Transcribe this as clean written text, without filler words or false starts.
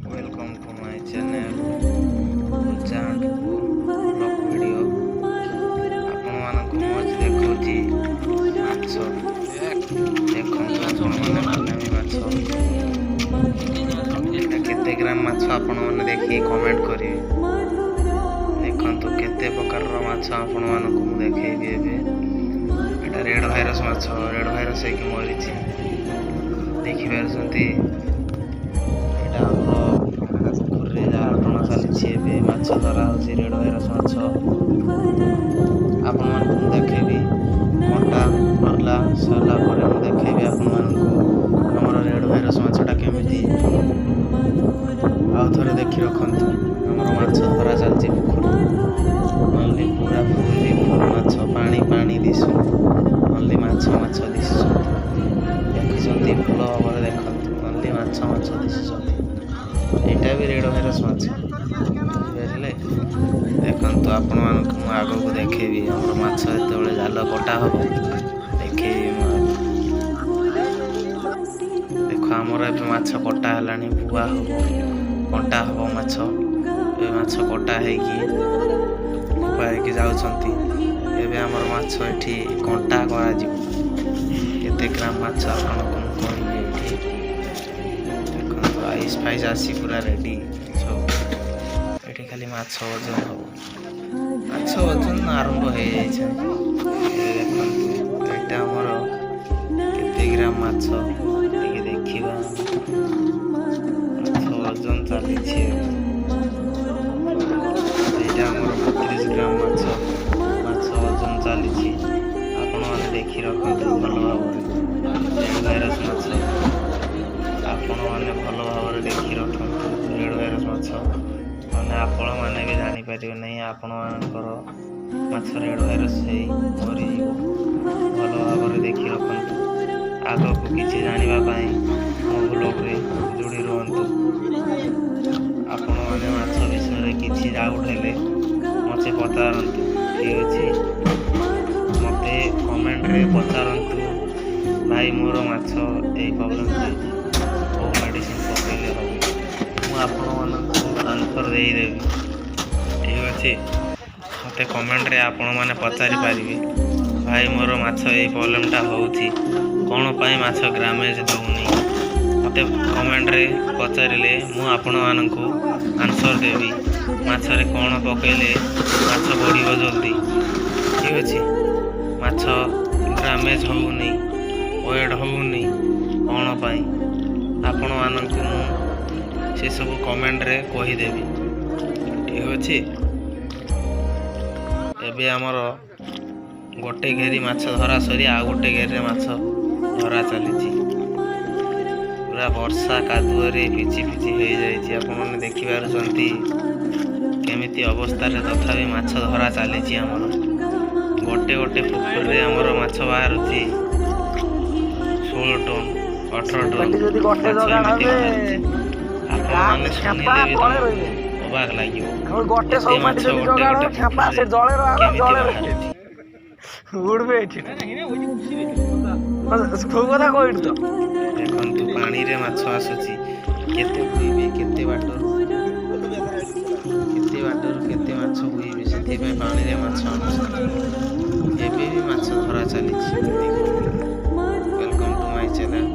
Welcome to my channel Pujant vlog video। आपण मानक मज देखौची माछ देखंतु आपण माने मालामी माछ एटा केते ग्राम माछ आपण माने देखि कमेंट करिवे। देखंतु केते प्रकार रो माछ आपण मानक मु देखैबी एबे एटा रेड भाइरस माछ रेड भाइरस है कि मरिछि देखि परसंती एटा हमरो पुखुरी जाटना चली माछ धरा होची रेड भाइरस माछ आपण मानक मु देखैबी कंटा परला सरला परे मु देखैबी आपण मानक हमर रेड भाइरस माछटा केमिति आ थरे देखि रखंतु हमर माछ धरा चलची पुखुरी ओनली पूरा फुली माछ पानी पानी दिसु ओनली माछ दिसु देखिसंती फुल भाବରେ देखंतु ओनली माछ दिसु एटा भी रेड भाइरस माछ बुझिले। देखंतु आपण मानक मु आगो को देखेबी हमर माछ एतेबेले जाल कटा हो देखेबी देखो हमर ए माछ कटा हलानी बुआ हो कंटा हो माछ ए माछ कटा है कि पाए कि जाउछंती एबे हमर माछ एठी कंटा करा जिवो केते ग्राम माछ आपण को कहबी एठी देखंतु आइस फाइस आसी पूरा रेडी एठी खाली माछ वजन हो माछ वजन आरंभ हो जाय छै देखंतु एटा हमर केते ग्राम माछ टिके देखिबा माछ वजन चाली छै एटा हमर 32 ग्राम माछ वजन चाली छै आपण माने देखि रखंतु भलो भाबरे रेड भाइरस माछ आपण माने भलो भाबरे देखि रखंतु रेड भाइरस माछ माने आपण माने भी जानि परिबे नै आपण मानकर माछ रेड भाइरस है मरि जीवो भलो भाबरे देखि रखंतु आगो को किछि जानिबा पई मो ब्लॉग रे जोड़ी रहंतु आपण माने माछ विषय रे किछि डाउट हेले मते पचारंतु ठीक अछि मते कमेंट रे पचारंतु भाई मोर माछ ए प्रॉब्लम है ओ मेडिसिन पकेले हो मु आपण मानक आंसर दे देबी ठीक अछि मते कमेंट रे आपण माने पचारि पारिबे भाई मोर माछ ए प्रॉब्लम टा होउची कोन पई माछ ग्रामेज दउनी मते कमेंट रे पचारिले मु आपण मानक आंसर देबी माछ रे कोन पकेले माछ बढिबो जल्दी ठीक अछि माछ ग्रामेज होउनी वेट होउनी कोन पई आपण मानक से सब कमेंट रे कहि देबी ठीक अछि। एबे हमर गोटे घेरी माछ धरा सरी आ गोटे घेरी माछ धरा चलीची पूरा वर्षा कादुअरे पिची पिची हो जाइए आपण माने देखि पारुछंती केमिति अवस्था रे तथापि माछ धरा चलीची हमर गोटे गोटे पुकुर रे हमर माछ बाहरुची 16 टन 18 टन जदी गोटे जगह हबे आपण माने सुनिले भी अबाक लागियो हमर गोटे सब माटी जदी जगह हो छापा से जळे रे उड़बे एठी खूब कथा कहिद तो देखंतु पानी रे माछ आसुची केते बुइबे केते वाटर केते माछ बुइबे सेति पे पानी रे माछ आसुची एबे भी माछ धरा चली छी। Welcome to my channel.